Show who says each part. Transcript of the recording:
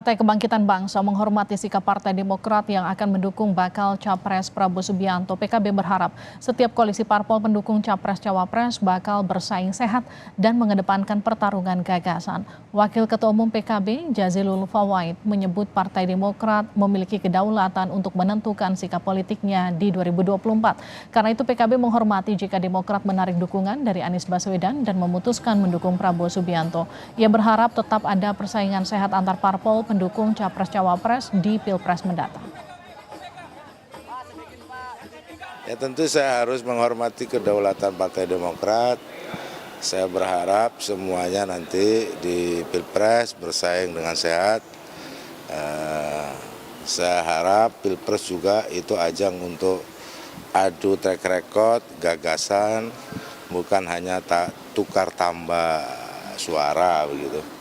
Speaker 1: Partai Kebangkitan Bangsa menghormati sikap Partai Demokrat yang akan mendukung bakal Capres Prabowo Subianto. PKB berharap setiap koalisi parpol pendukung Capres-Cawapres bakal bersaing sehat dan mengedepankan pertarungan gagasan. Wakil Ketua Umum PKB, Jazilul Fawait, menyebut Partai Demokrat memiliki kedaulatan untuk menentukan sikap politiknya di 2024. Karena itu PKB menghormati jika Demokrat menarik dukungan dari Anies Baswedan dan memutuskan mendukung Prabowo Subianto. Ia berharap tetap ada persaingan sehat antar parpol pendukung Capres-Cawapres di Pilpres mendatang.
Speaker 2: Ya tentu saya harus menghormati kedaulatan Partai Demokrat. Saya berharap semuanya nanti di Pilpres bersaing dengan sehat. Saya harap Pilpres juga itu ajang untuk adu track record, gagasan, bukan hanya tukar tambah suara begitu.